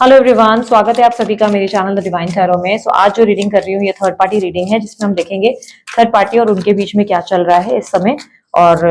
Hello everyone, स्वागत है आप सभी का मेरे चैनल द डिवाइन टैरो में। आज जो रीडिंग कर रही हूँ ये थर्ड पार्टी रीडिंग है, जिसमें हम देखेंगे थर्ड पार्टी और उनके बीच में क्या चल रहा है इस समय। और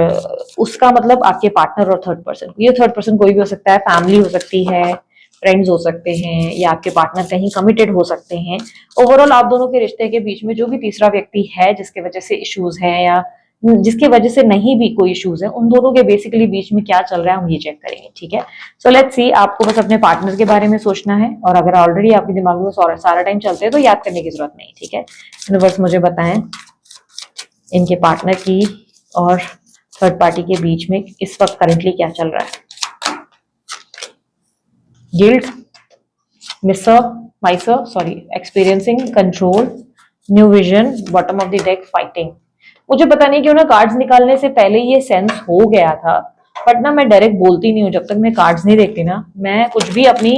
उसका मतलब आपके पार्टनर और थर्ड पर्सन, ये थर्ड पर्सन कोई भी हो सकता है, फैमिली हो सकती है, फ्रेंड्स हो सकते हैं, या आपके पार्टनर कहीं कमिटेड हो सकते हैं। ओवरऑल आप दोनों के रिश्ते के बीच में जो भी तीसरा व्यक्ति है जिसके वजह से इश्यूज है या जिसकी वजह से नहीं भी कोई इश्यूज है, उन दोनों के बेसिकली बीच में क्या चल रहा है हम ये चेक करेंगे। ठीक है, सो लेट्स सी। आपको बस अपने पार्टनर के बारे में सोचना है, और अगर ऑलरेडी आपके दिमाग में सारा टाइम चलते हैं तो याद करने की जरूरत नहीं। ठीक है, यूनिवर्स मुझे बताएं इनके पार्टनर की और थर्ड पार्टी के बीच में इस वक्त करेंटली क्या चल रहा है। Guilt, Misar, Mysore, sorry, experiencing, control, new vision, bottom of the deck, fighting. मुझे पता नहीं क्यों ना कार्ड्स निकालने से पहले ये सेंस हो गया था, बट ना मैं डायरेक्ट बोलती नहीं हूँ जब तक मैं कार्ड्स नहीं देखती ना। मैं कुछ भी अपनी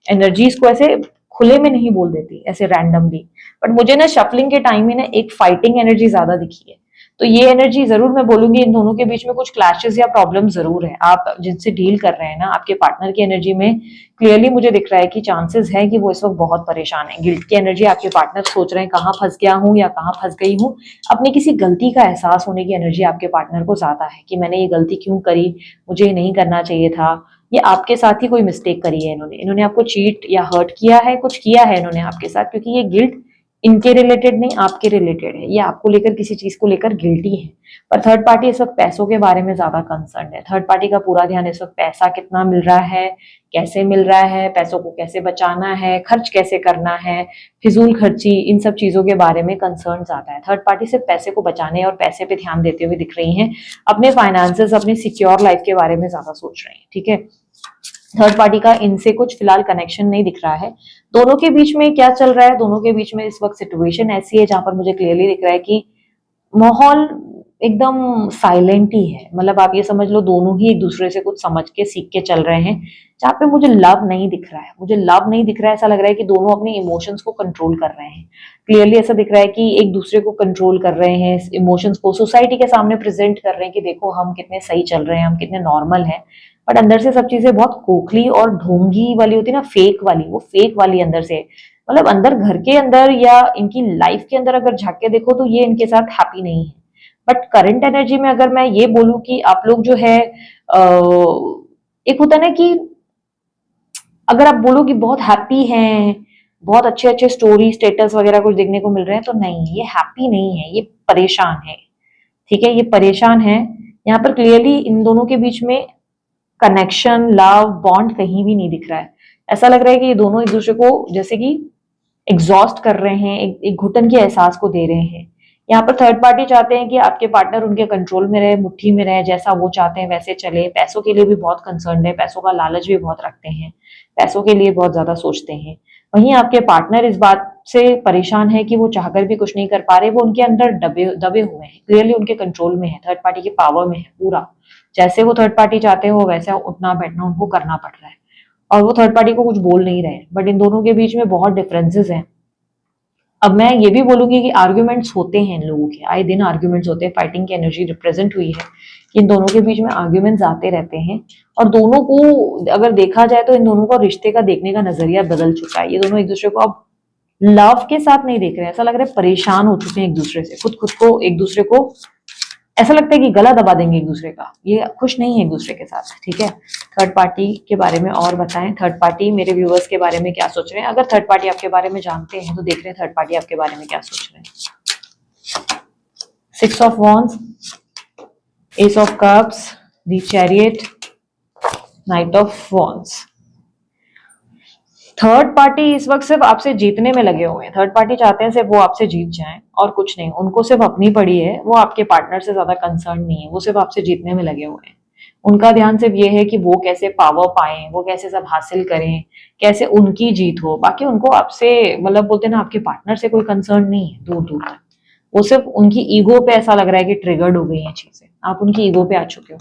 एनर्जीज को ऐसे खुले में नहीं बोल देती ऐसे रैंडमली, बट मुझे ना शफलिंग के टाइम में ना एक फाइटिंग एनर्जी ज्यादा दिखी है। तो ये एनर्जी जरूर मैं बोलूंगी इन दोनों के बीच में कुछ क्लैशेस या प्रॉब्लम जरूर है। आप जिनसे डील कर रहे हैं ना, आपके पार्टनर की एनर्जी में क्लियरली मुझे दिख रहा है कि चांसेस है कि वो इस वक्त बहुत परेशान है। गिल्ट की एनर्जी, आपके पार्टनर सोच रहे हैं कहाँ फंस गया हूँ या कहाँ फंस गई हूँ। अपनी किसी गलती का एहसास होने की एनर्जी आपके पार्टनर को ज्यादा है कि मैंने ये गलती क्यों करी, मुझे ये नहीं करना चाहिए था, ये आपके साथ ही कोई मिस्टेक करी है, इन्होंने आपको चीट या हर्ट किया है, कुछ किया है इन्होंने आपके साथ, क्योंकि ये गिल्ट इनके रिलेटेड नहीं आपके रिलेटेड है। ये आपको लेकर किसी चीज को लेकर गिल्टी है। पर थर्ड पार्टी इस वक्त पैसों के बारे में ज्यादा कंसर्न है। थर्ड पार्टी का पूरा ध्यान इस वक्त पैसा कितना मिल रहा है, कैसे मिल रहा है, पैसों को कैसे बचाना है, खर्च कैसे करना है, फिजूल खर्ची, इन सब चीजों के बारे में कंसर्न ज्यादा है। थर्ड पार्टी सिर्फ पैसे को बचाने और पैसे पे ध्यान देते हुए दिख रही हैं। अपने फाइनेंसेस, अपने सिक्योर लाइफ के बारे में ज्यादा सोच रहे हैं। ठीक है, थर्ड पार्टी का इनसे कुछ फिलहाल कनेक्शन नहीं दिख रहा है। दोनों के बीच में क्या चल रहा है, दोनों के बीच में इस वक्त सिचुएशन ऐसी है जहां पर मुझे क्लियरली दिख रहा है कि माहौल एकदम साइलेंट ही है। मतलब आप ये समझ लो दोनों ही एक दूसरे से कुछ समझ के सीख के चल रहे हैं। जहाँ पे मुझे लव नहीं दिख रहा है, मुझे लव नहीं दिख रहा है, ऐसा लग रहा है कि दोनों अपने इमोशंस को कंट्रोल कर रहे हैं। क्लियरली ऐसा दिख रहा है कि एक दूसरे को कंट्रोल कर रहे हैं, इमोशंस को सोसाइटी के सामने प्रेजेंट कर रहे हैं कि देखो हम कितने सही चल रहे हैं, हम कितने नॉर्मल हैं। बट अंदर से सब चीजें बहुत खोखली और ढोंगी वाली होती है ना, फेक वाली, वो फेक वाली अंदर से। मतलब अंदर घर के अंदर या इनकी लाइफ के अंदर अगर झांक के देखो तो ये इनके साथ हैप्पी नहीं है। बट करंट एनर्जी में अगर मैं ये बोलूं कि आप लोग जो है एक होता है ना कि अगर आप बोलो कि बहुत हैप्पी हैं, बहुत अच्छे अच्छे स्टोरी स्टेटस वगैरह कुछ देखने को मिल रहे हैं, तो नहीं, ये हैप्पी नहीं है, ये परेशान है। ठीक है, ये परेशान है। यहाँ पर क्लियरली इन दोनों के बीच में कनेक्शन, लव, बॉन्ड कहीं भी नहीं दिख रहा है। ऐसा लग रहा है कि ये दोनों एक दूसरे को जैसे कि एग्जॉस्ट कर रहे हैं, एक घुटन के एहसास को दे रहे हैं। यहाँ पर थर्ड पार्टी चाहते हैं कि आपके पार्टनर उनके कंट्रोल में रहे, मुट्ठी में रहे, जैसा वो चाहते हैं वैसे चले। पैसों के लिए भी बहुत कंसर्न है, पैसों का लालच भी बहुत रखते हैं, पैसों के लिए बहुत ज्यादा सोचते हैं। वहीं आपके पार्टनर इस बात से परेशान है कि वो चाहकर भी कुछ नहीं कर पा रहे, वो उनके अंदर दबे दबे हुए हैं, क्लियरली उनके कंट्रोल में है, थर्ड पार्टी के पावर में है पूरा। जैसे वो थर्ड पार्टी चाहते हैं वो वैसा उठना बैठना उनको करना पड़ रहा है, और वो थर्ड पार्टी को कुछ बोल नहीं रहे। बट इन दोनों के बीच में बहुत डिफरेंसेस हैं। अब मैं ये भी बोलूंगी कि आर्ग्यूमेंट्स होते हैं इन लोगों के, आए दिन आर्ग्यूमेंट्स होते हैं, फाइटिंग की एनर्जी रिप्रेजेंट हुई है कि इन दोनों के बीच में आर्ग्यूमेंट्स आते रहते हैं। और दोनों को अगर देखा जाए तो इन दोनों का रिश्ते का देखने का नजरिया बदल चुका है। ये दोनों एक दूसरे को अब लव के साथ नहीं देख रहे हैं, ऐसा लग रहा है परेशान हो चुके हैं एक दूसरे से, खुद खुद को एक दूसरे को ऐसा लगता है कि गला दबा देंगे एक दूसरे का। ये खुश नहीं है एक दूसरे के साथ। ठीक है, थर्ड पार्टी के बारे में और बताएं, थर्ड पार्टी मेरे व्यूअर्स के बारे में क्या सोच रहे हैं। अगर थर्ड पार्टी आपके बारे में जानते हैं तो देख रहे हैं थर्ड पार्टी आपके बारे में क्या सोच रहे हैं। 6 of wands, S of cups, the chariot, night of wands. Third party इस वक्त सिर्फ आपसे जीतने में लगे हुए हैं। थर्ड पार्टी चाहते हैं सिर्फ वो आपसे जीत जाएं और कुछ नहीं, उनको सिर्फ अपनी पड़ी है। वो आपके पार्टनर से ज्यादा कंसर्न नहीं है, वो सिर्फ आपसे जीतने में लगे हुए हैं। उनका ध्यान सिर्फ ये है कि वो कैसे पावर पाएं, वो कैसे सब हासिल करें, कैसे उनकी जीत हो। बाकी उनको आपसे, मतलब बोलते हैं ना, आपके पार्टनर से कोई कंसर्न नहीं है दूर दूर तक। वो सिर्फ उनकी ईगो पे ऐसा लग रहा है कि ट्रिगर्ड हो गई हैं चीजें। आप उनकी ईगो पे आ चुके हो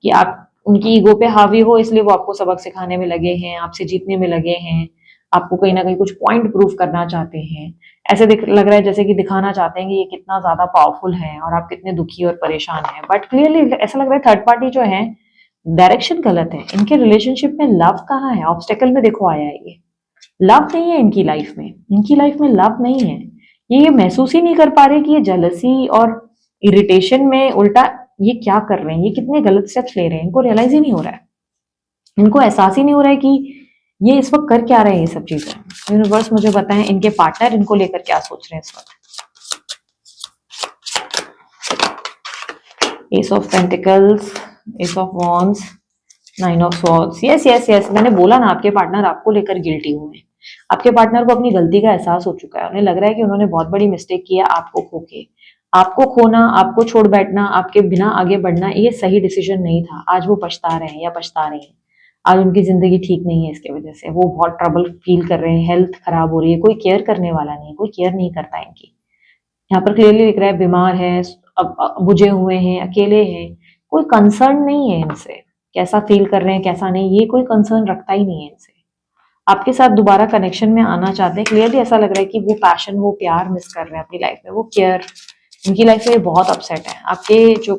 कि आप उनकी ईगो पे हावी हो, इसलिए वो आपको सबक सिखाने में लगे हैं, आपसे जीतने में लगे हैं, आपको कहीं ना कहीं कुछ पॉइंट प्रूव करना चाहते हैं। ऐसे लग रहा है जैसे कि दिखाना चाहते हैं कि ये कितना ज्यादा पावरफुल है और आप कितने दुखी और परेशान हैं। बट क्लियरली ऐसा लग रहा है थर्ड पार्टी जो है डायरेक्शन गलत है, इनके रिलेशनशिप में लव कहाँ है, ऑब्स्टेकल में देखो आया है ये। लव नहीं है इनकी लाइफ में, इनकी लाइफ में लव नहीं है। ये महसूस ही नहीं कर पा रहे कि ये जेलसी और इरिटेशन में उल्टा ये क्या कर रहे हैं, ये कितने गलत स्टेप्स ले रहे हैं, इनको रियलाइज ही नहीं हो रहा है, इनको एहसास ही नहीं हो रहा है कि ये इस वक्त कर क्या रहे हैं ये सब चीजें। यूनिवर्स मुझे बताएं इनके पार्टनर इनको लेकर क्या सोच रहे हैं इस वक्त। S of pentacles, S of wands, 9 of swords. Yes yes yes, मैंने बोला ना आपके पार्टनर आपको लेकर गिल्टी हुए हैं। आपके पार्टनर को अपनी गलती का एहसास हो चुका है, उन्हें लग रहा है कि उन्होंने बहुत बड़ी मिस्टेक किया आपको खो के। आपको खोना, आपको छोड़ बैठना, आपके बिना आगे बढ़ना ये सही डिसीजन नहीं था। आज वो पछता रहे हैं या पछता रही हैं। आज उनकी जिंदगी ठीक नहीं है, इसके वजह से वो बहुत ट्रबल फील कर रहे हैं, हेल्थ खराब हो रही है, कोई केयर करने वाला नहीं, कोई केयर नहीं करता इनकी। यहाँ पर क्लियरली लिख रहा है बीमार है, अब बुझे हुए हैं, अकेले हैं, कोई कंसर्न नहीं है इनसे। कैसा फील कर रहे हैं कैसा नहीं, ये कोई कंसर्न रखता ही नहीं है इनसे। आपके साथ दोबारा कनेक्शन में आना चाहते हैं। क्लियरली ऐसा लग रहा है कि वो पैशन, वो प्यार मिस कर रहे हैं अपनी लाइफ में, वो केयर। इनकी लाइफ में बहुत अपसेट है। आपके जो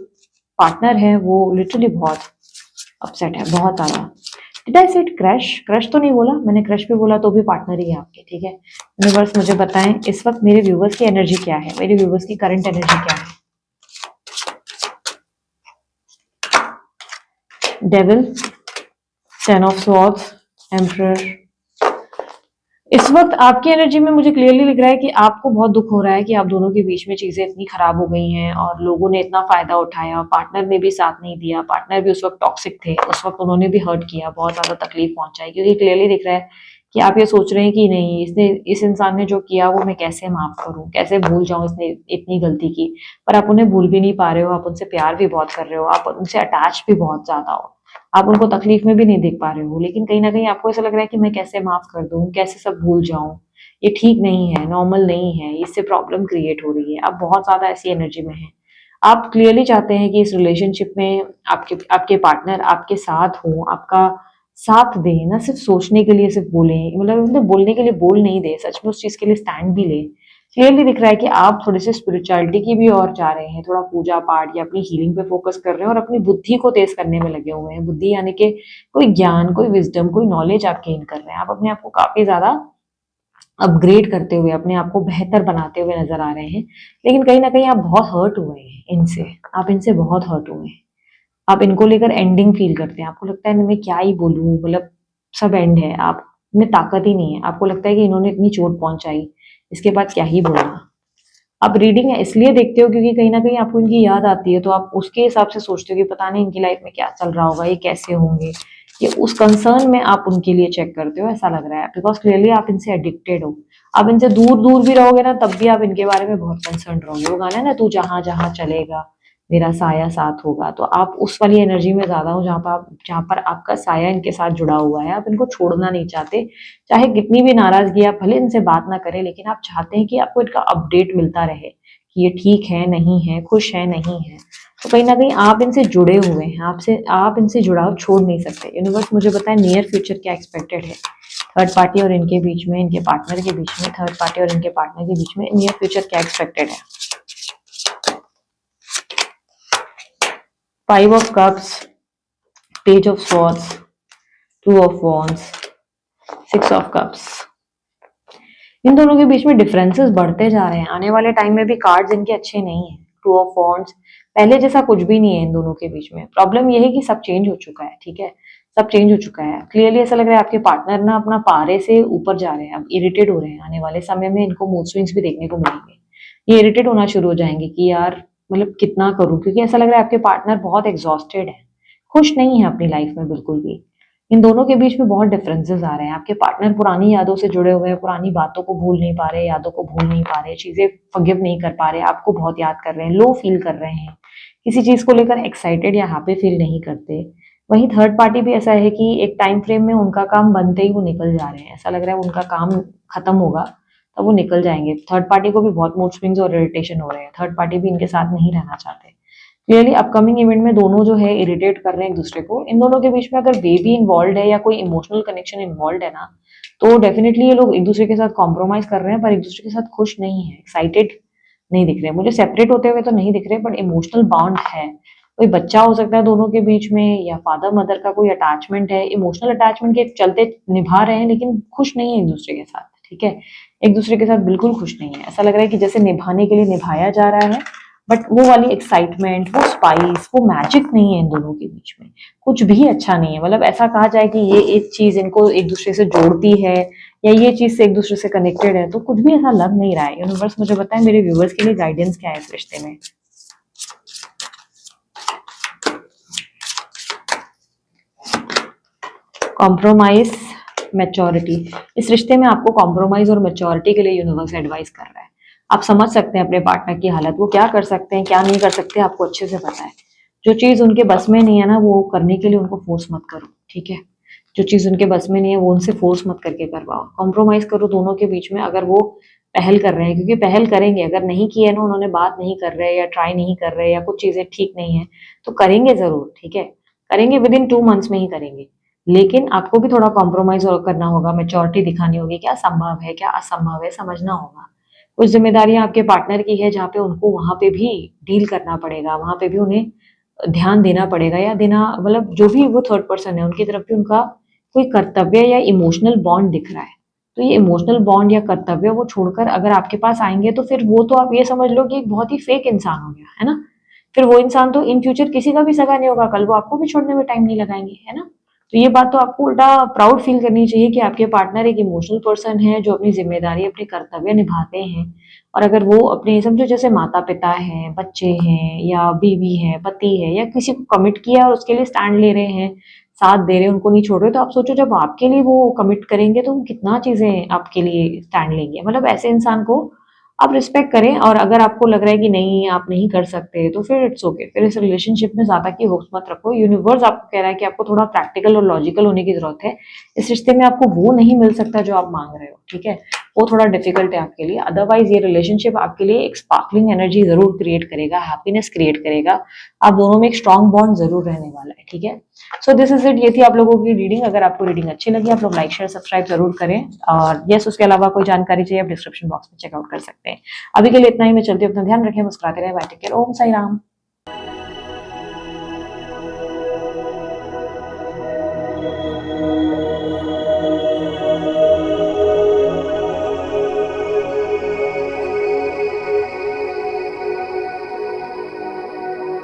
पार्टनर है वो लिटरली बहुत अपसेट है, बहुत ज्यादा। Did I said crush? Crush तो नहीं बोला मैंने, क्रश भी बोला तो भी पार्टनर ही है आपके, ठीक है। यूनिवर्स मुझे बताएं इस वक्त मेरे व्यूवर्स की एनर्जी क्या है, मेरे व्यूवर्स की करंट एनर्जी क्या है। Devil, 10 of swords, emperor. इस वक्त आपकी एनर्जी में मुझे क्लियरली लिख रहा है कि आपको बहुत दुख हो रहा है कि आप दोनों के बीच में चीजें इतनी खराब हो गई हैं और लोगों ने इतना फायदा उठाया, पार्टनर ने भी साथ नहीं दिया, पार्टनर भी उस वक्त टॉक्सिक थे, उस वक्त उन्होंने भी हर्ट किया, बहुत ज्यादा तकलीफ पहुंचाई। क्योंकि क्लियरली दिख रहा है कि आप ये सोच रहे हैं कि नहीं, इसने, इस इंसान ने जो किया वो मैं कैसे माफ करूं, कैसे भूल जाऊं इसने इतनी गलती की। पर आप उन्हें भूल भी नहीं पा रहे हो, आप उनसे प्यार भी बहुत कर रहे हो, आप उनसे अटैच भी बहुत ज्यादा हो, आप उनको तकलीफ में भी नहीं देख पा रहे हो। लेकिन कहीं ना कहीं आपको ऐसा लग रहा है कि मैं कैसे माफ कर दूं, कैसे सब भूल जाऊं, ये ठीक नहीं है, नॉर्मल नहीं है, इससे प्रॉब्लम क्रिएट हो रही है। आप बहुत ज्यादा ऐसी एनर्जी में हैं। आप क्लियरली चाहते हैं कि इस रिलेशनशिप में आपके आपके पार्टनर आपके साथ हो, आपका साथ दे, ना सिर्फ सोचने के लिए सिर्फ बोले, मतलब उन्हें बोलने के लिए बोल नहीं दे, सच में उस चीज के लिए स्टैंड भी ले। क्लियरली दिख रहा है कि आप थोड़े से स्पिरिचुअलिटी की भी और चाह रहे हैं, थोड़ा पूजा पाठ या अपनी हीलिंग पे फोकस कर रहे हैं और अपनी बुद्धि को तेज करने में लगे हुए हैं। बुद्धि यानी कि कोई ज्ञान, कोई विजडम, कोई नॉलेज आप गेन कर रहे हैं। आप अपने आप को काफी ज्यादा अपग्रेड करते हुए, अपने आप को बेहतर बनाते हुए नजर आ रहे हैं। लेकिन कहीं ना कहीं आप बहुत हर्ट हुए हैं इनसे, आप इनसे बहुत हर्ट हुए हैं। आप इनको लेकर एंडिंग फील करते हैं, आपको लगता है मैं क्या ही बोलूं, मतलब सब एंड है, आप में ताकत ही नहीं है। आपको लगता है कि इन्होंने इतनी चोट पहुंचाई, इसके बाद क्या ही बोलना। आप रीडिंग इसलिए देखते हो क्योंकि कहीं ना कहीं आपको इनकी याद आती है, तो आप उसके हिसाब से सोचते हो कि पता नहीं इनकी लाइफ में क्या चल रहा होगा, ये कैसे होंगे, ये उस कंसर्न में आप उनके लिए चेक करते हो, ऐसा लग रहा है। बिकॉज क्लियरली आप इनसे एडिक्टेड हो। आप इनसे दूर दूर भी रहोगे ना तब भी आप इनके बारे में बहुत कंसर्न रहोगे। वो गाना है ना, तू जहां जहां चलेगा मेरा साया साथ होगा, तो आप उस वाली एनर्जी में ज्यादा हो जहाँ पर आपका साया इनके साथ जुड़ा हुआ है। आप इनको छोड़ना नहीं चाहते, चाहे कितनी भी नाराजगी, आप भले इनसे बात ना करें, लेकिन आप चाहते हैं कि आपको इनका अपडेट मिलता रहे कि ये ठीक है नहीं है, खुश है नहीं है। तो कहीं ना कहीं आप इनसे जुड़े हुए हैं, आप इनसे जुड़ाव छोड़ नहीं सकते। यूनिवर्स मुझे बताए नियर फ्यूचर क्या एक्सपेक्टेड है थर्ड पार्टी और इनके बीच में, इनके पार्टनर के बीच में, थर्ड पार्टी और इनके पार्टनर के बीच में नियर फ्यूचर क्या एक्सपेक्टेड है। 5 of cups, page of swords, 2 of wands, 6 of cups। इन दोनों के बीच में डिफरेंसेस बढ़ते जा रहे हैं। आने वाले टाइम में भी कार्ड्स इनके अच्छे नहीं है। 2 of wands, पहले जैसा कुछ भी नहीं है इन दोनों के बीच में। प्रॉब्लम ये है कि सब चेंज हो चुका है, ठीक है, सब चेंज हो चुका है। क्लियरली ऐसा लग रहा है आपके पार्टनर ना अपना पारे से ऊपर जा रहे हैं, अब इरिटेट हो रहे हैं। आने वाले समय में इनको मूड स्विंग्स भी देखने को मिलेंगे। ये इरिटेट होना शुरू हो जाएंगे कि यार मतलब कितना करूं, क्योंकि ऐसा लग रहा है आपके पार्टनर बहुत एग्जॉस्टेड है, खुश नहीं है अपनी लाइफ में बिल्कुल भी। इन दोनों के बीच में बहुत डिफरेंसेस आ रहे हैं। आपके पार्टनर पुरानी यादों से जुड़े हुए हैं, पुरानी बातों को भूल नहीं पा रहे, यादों को भूल नहीं पा रहे, चीजें फॉरगिव नहीं कर पा रहे, आपको बहुत याद कर रहे हैं, लो फील कर रहे हैं, किसी चीज को लेकर एक्साइटेड या हैप्पी फील नहीं करते। वहीं थर्ड पार्टी भी ऐसा है कि एक टाइम फ्रेम में उनका काम बनते ही वो निकल जा रहे हैं। ऐसा लग रहा है उनका काम खत्म होगा तब वो निकल जाएंगे। थर्ड पार्टी को भी बहुत मूड स्विंग्स और इरिटेशन हो रहे हैं, थर्ड पार्टी भी इनके साथ नहीं रहना चाहते। क्लियरली अपकमिंग इवेंट में दोनों जो है इरिटेट कर रहे हैं एक दूसरे को। इन दोनों के बीच में अगर बेबी इन्वॉल्व है या कोई इमोशनल कनेक्शन इन्वॉल्व है ना, तो डेफिनेटली ये लोग एक दूसरे के साथ कॉम्प्रोमाइज कर रहे हैं, पर एक दूसरे के साथ खुश नहीं है, एक्साइटेड नहीं दिख रहे। मुझे सेपरेट होते हुए तो नहीं दिख रहे, बट इमोशनल बॉन्ड है। कोई बच्चा हो सकता है दोनों के बीच में, या फादर मदर का कोई अटैचमेंट है, इमोशनल अटैचमेंट के चलते निभा रहे हैं लेकिन खुश नहीं है एक दूसरे के साथ, ठीक है, एक दूसरे के साथ बिल्कुल खुश नहीं है। ऐसा लग रहा है कि जैसे निभाने के लिए निभाया जा रहा है, बट वो वाली एक्साइटमेंट, वो स्पाइस, वो मैजिक नहीं है इन दोनों के बीच में, कुछ भी अच्छा नहीं है। मतलब ऐसा कहा जाए कि ये एक चीज इनको एक दूसरे से जोड़ती है या ये चीज से एक दूसरे से कनेक्टेड है, तो कुछ भी ऐसा लग नहीं रहा है। यूनिवर्स मुझे बताए मेरे व्यूवर्स के लिए गाइडेंस क्या है इस रिश्ते में। Compromise, maturity. इस रिश्ते में आपको कॉम्प्रोमाइज और मैच्योरिटी के लिए यूनिवर्स एडवाइस कर रहा है। आप समझ सकते हैं अपने पार्टनर की हालत, वो क्या कर सकते हैं क्या नहीं कर सकते, आपको अच्छे से पता है। जो चीज उनके बस में नहीं है ना, वो करने के लिए उनको फोर्स मत करो, ठीक है। जो चीज उनके बस में नहीं है वो उनसे फोर्स मत करके करवाओ। कॉम्प्रोमाइज करो दोनों के बीच में, अगर वो पहल कर रहे हैं, क्योंकि पहल करेंगे। अगर नहीं की है ना उन्होंने, बात नहीं कर रहे या ट्राई नहीं कर रहे या कुछ चीजें ठीक नहीं है, तो करेंगे जरूर, ठीक है। करेंगे, विद इन 2 मंथ्स में ही करेंगे। लेकिन आपको भी थोड़ा कॉम्प्रोमाइज करना होगा, मैच्योरिटी दिखानी होगी, क्या संभव है क्या असंभव है समझना होगा। कुछ जिम्मेदारियां आपके पार्टनर की है जहाँ पे उनको वहां पे भी डील करना पड़ेगा, वहां पे भी उन्हें ध्यान देना पड़ेगा, या देना मतलब जो भी वो थर्ड पर्सन है उनकी तरफ भी उनका कोई कर्तव्य या इमोशनल बॉन्ड दिख रहा है। तो ये इमोशनल बॉन्ड या कर्तव्य वो छोड़कर अगर आपके पास आएंगे, तो फिर वो तो आप ये समझ लो कि एक बहुत ही फेक इंसान हो गया है ना। फिर वो इंसान तो इन फ्यूचर किसी का भी सगा नहीं होगा, कल वो आपको भी छोड़ने में टाइम नहीं लगाएंगे, है ना। तो ये बात तो आपको उल्टा प्राउड फील करनी चाहिए कि आपके पार्टनर एक इमोशनल पर्सन है जो अपनी जिम्मेदारी, अपने कर्तव्य निभाते हैं। और अगर वो अपने समझो जैसे माता पिता हैं, बच्चे हैं, या बीवी है, पति है, या किसी को कमिट किया और उसके लिए स्टैंड ले रहे हैं, साथ दे रहे हैं, उनको नहीं छोड़ रहे, तो आप सोचो जब आपके लिए वो कमिट करेंगे तो वो कितना चीजें आपके लिए स्टैंड लेंगे। मतलब ऐसे इंसान को आप रिस्पेक्ट करें। और अगर आपको लग रहा है कि नहीं आप नहीं कर सकते, तो फिर इट्स ओके, फिर इस रिलेशनशिप में ज्यादा की होप्स मत रखो। यूनिवर्स आपको कह रहा है कि आपको थोड़ा प्रैक्टिकल और लॉजिकल होने की जरूरत है। इस रिश्ते में आपको वो नहीं मिल सकता जो आप मांग रहे हो, ठीक है। वो थोड़ा डिफिकल्ट है आपके लिए, अदरवाइज ये रिलेशनशिप आपके लिए एक स्पार्कलिंग एनर्जी जरूर क्रिएट करेगा, हैप्पीनेस क्रिएट करेगा। आप दोनों में एक स्ट्रॉन्ग बॉन्ड जरूर रहने वाला है, ठीक है। सो दिस इज इट, ये थी आप लोगों की रीडिंग। अगर आपको रीडिंग अच्छी लगी, आप लोग लाइक शेयर सब्सक्राइब जरूर करें। और यस, उसके अलावा कोई जानकारी चाहिए आप डिस्क्रिप्शन बॉक्स में चेकआउट कर सकते हैं। अभी के लिए इतना ही, मैं चलती हूँ, अपना ध्यान रखें, मुस्कुराते रहे, बाय, टेक केयर, ओम साई राम।